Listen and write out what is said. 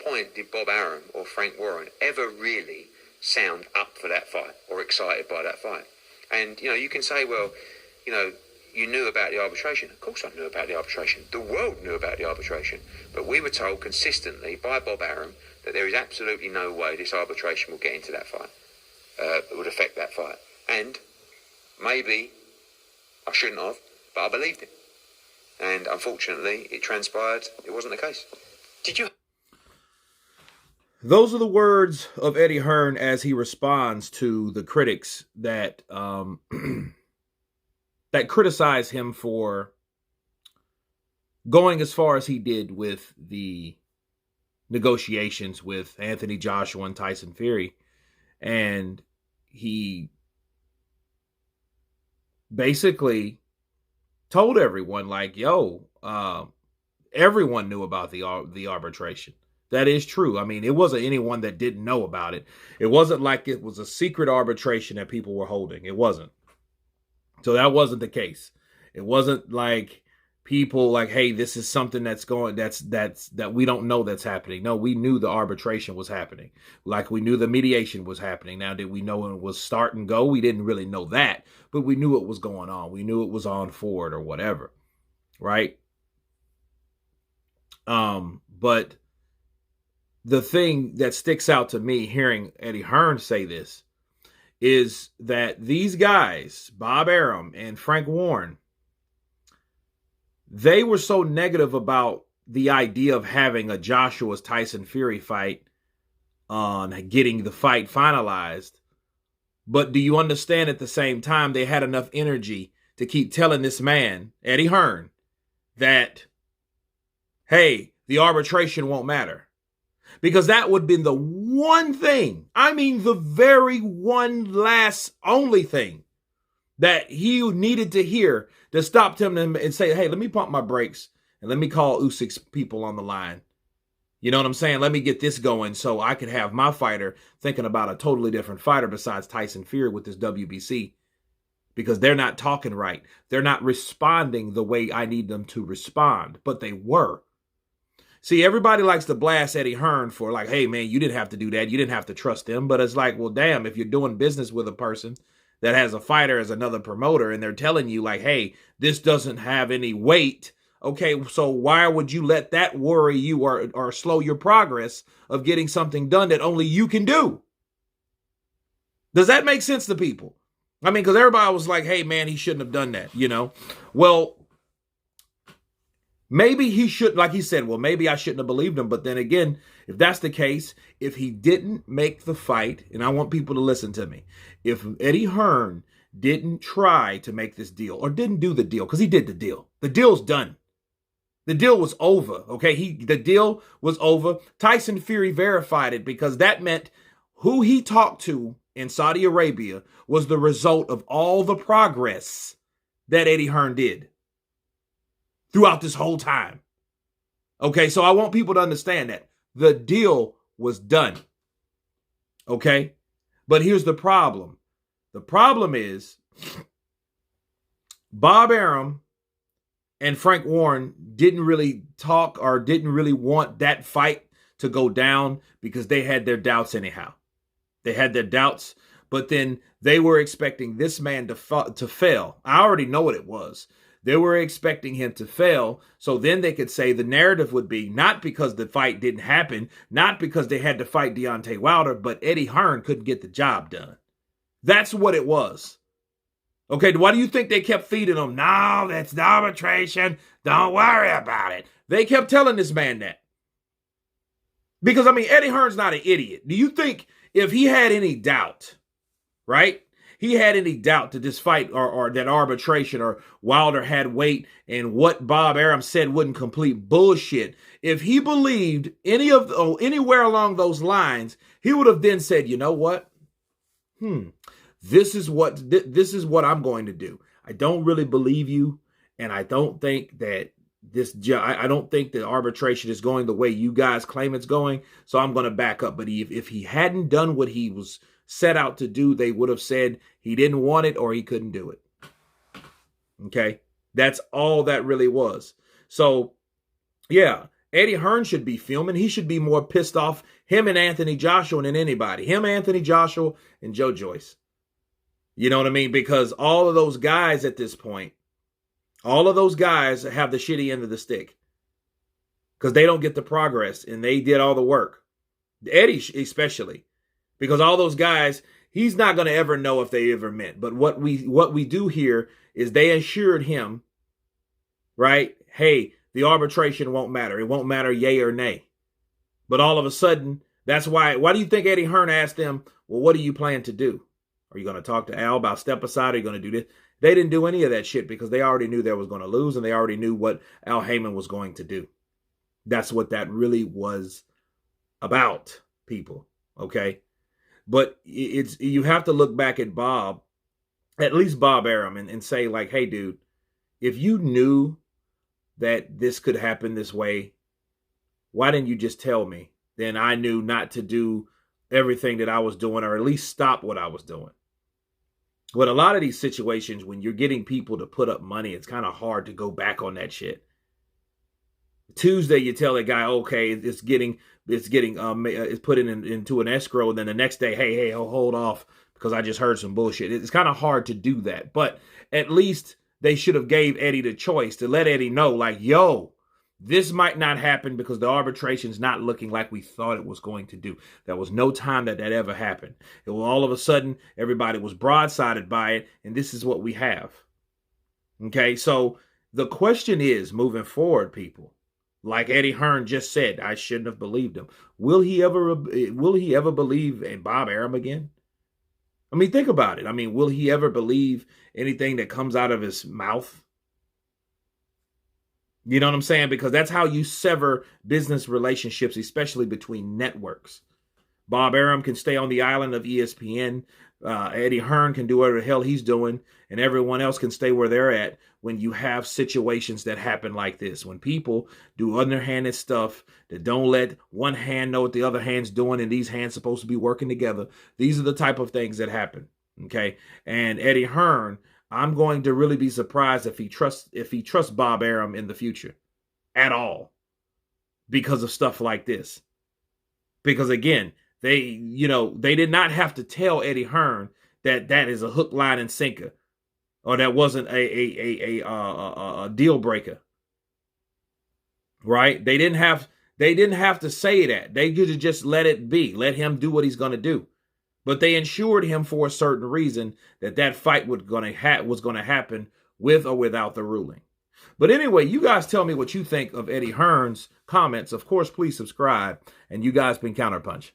point did Bob Arum or Frank Warren ever really sound up for that fight or excited by that fight? And, you can say, well, you knew about the arbitration. Of course I knew about the arbitration. The world knew about the arbitration. But we were told consistently by Bob Arum that there is absolutely no way this arbitration will get into that fight. It would affect that fight. And maybe I shouldn't have, but I believed it. And unfortunately, it transpired it wasn't the case. Did you? Those are the words of Eddie Hearn as he responds to the critics that that criticize him for going as far as he did with the negotiations with Anthony Joshua and Tyson Fury. And he basically told everyone, like, everyone knew about the arbitration. That is true. I mean, it wasn't anyone that didn't know about it. It wasn't like it was a secret arbitration that people were holding. It wasn't. So that wasn't the case. It wasn't like people like, hey, this is something that we don't know that's happening. No, we knew the arbitration was happening. Like we knew the mediation was happening. Now, did we know when it was start and go? We didn't really know that, but we knew it was going on. We knew it was on forward or whatever. Right? But the thing that sticks out to me hearing Eddie Hearn say this is that these guys, Bob Arum and Frank Warren, they were so negative about the idea of having a Joshua's Tyson Fury fight on getting the fight finalized. But do you understand at the same time they had enough energy to keep telling this man, Eddie Hearn, that, hey, the arbitration won't matter? Because that would have been the one thing, I mean the very one last only thing that he needed to hear to stop him and say, hey, let me pump my brakes and let me call Usyk's people on the line. You know what I'm saying? Let me get this going so I could have my fighter thinking about a totally different fighter besides Tyson Fury with this WBC. Because they're not talking right. They're not responding the way I need them to respond. But they were. See, everybody likes to blast Eddie Hearn for like, hey, man, you didn't have to do that. You didn't have to trust them. But it's like, well, damn, if you're doing business with a person that has a fighter as another promoter and they're telling you like, hey, this doesn't have any weight. Okay, so why would you let that worry you or slow your progress of getting something done that only you can do? Does that make sense to people? I mean, because everybody was like, hey, man, he shouldn't have done that, Well, maybe he should, like he said, well, maybe I shouldn't have believed him. But then again, if that's the case, if he didn't make the fight, and I want people to listen to me, if Eddie Hearn didn't try to make this deal or didn't do the deal, because he did the deal. The deal's done. The deal was over, okay? The deal was over. Tyson Fury verified it because that meant who he talked to in Saudi Arabia was the result of all the progress that Eddie Hearn did throughout this whole time. Okay, so I want people to understand that. The deal was done. Okay? But here's the problem. The problem is Bob Arum and Frank Warren didn't really talk or didn't really want that fight to go down because they had their doubts anyhow. They had their doubts, but then they were expecting this man to fail. I already know what it was. They were expecting him to fail, so then they could say the narrative would be not because the fight didn't happen, not because they had to fight Deontay Wilder, but Eddie Hearn couldn't get the job done. That's what it was. Okay, why do you think they kept feeding him? No, that's the arbitration. Don't worry about it. They kept telling this man that. Because, I mean, Eddie Hearn's not an idiot. Do you think if he had any doubt, right? He had any doubt that this fight or that arbitration or Wilder had weight and what Bob Arum said wasn't complete bullshit. If he believed anywhere along those lines, he would have then said, you know what? This is what I'm going to do. I don't really believe you, and I don't think that I don't think that arbitration is going the way you guys claim it's going, so I'm going to back up. But if he hadn't done what he was set out to do, they would have said he didn't want it or he couldn't do it. Okay? That's all that really was. So, yeah, Eddie Hearn should be fuming. He should be more pissed off, him and Anthony Joshua, than anybody. Him, Anthony Joshua, and Joe Joyce. You know what I mean? Because all of those guys at this point, all of those guys have the shitty end of the stick. Because they don't get the progress, and they did all the work. Eddie especially. Because all those guys, he's not going to ever know if they ever met. But what we do here is they assured him, right? Hey, the arbitration won't matter. It won't matter yay or nay. But all of a sudden, that's why do you think Eddie Hearn asked them, well, what do you plan to do? Are you going to talk to Al about step aside? Are you going to do this? They didn't do any of that shit because they already knew they was going to lose, and they already knew what Al Heyman was going to do. That's what that really was about, people. Okay? But you have to look back at Bob, at least Bob Arum, and say like, hey, dude, if you knew that this could happen this way, why didn't you just tell me? Then I knew not to do everything that I was doing, or at least stop what I was doing. But a lot of these situations, when you're getting people to put up money, it's kind of hard to go back on that shit. Tuesday, you tell that guy, okay, it's put into an escrow, and then the next day, hey, hold off because I just heard some bullshit. It's kind of hard to do that, but at least they should have gave Eddie the choice to let Eddie know, like, yo, this might not happen because the arbitration's not looking like we thought it was going to do. There was no time that ever happened. It was all of a sudden, everybody was broadsided by it, and this is what we have. Okay, so the question is, moving forward, people, like Eddie Hearn just said, I shouldn't have believed him. Will he ever believe in Bob Arum again? I mean, think about it. I mean, will he ever believe anything that comes out of his mouth? You know what I'm saying? Because that's how you sever business relationships, especially between networks. Bob Arum can stay on the island of ESPN. Eddie Hearn can do whatever the hell he's doing, and everyone else can stay where they're at when you have situations that happen like this. When people do underhanded stuff that don't let one hand know what the other hand's doing, and these hands supposed to be working together. These are the type of things that happen. Okay. And Eddie Hearn, I'm going to really be surprised if he trusts Bob Arum in the future at all because of stuff like this. Because again, they did not have to tell Eddie Hearn that is a hook, line, and sinker, or that wasn't a deal breaker, right? They didn't have to say that. They could have just let it be, let him do what he's going to do. But they insured him for a certain reason that fight was going to happen with or without the ruling. But anyway, you guys tell me what you think of Eddie Hearn's comments. Of course, please subscribe, and you guys been Counterpunch.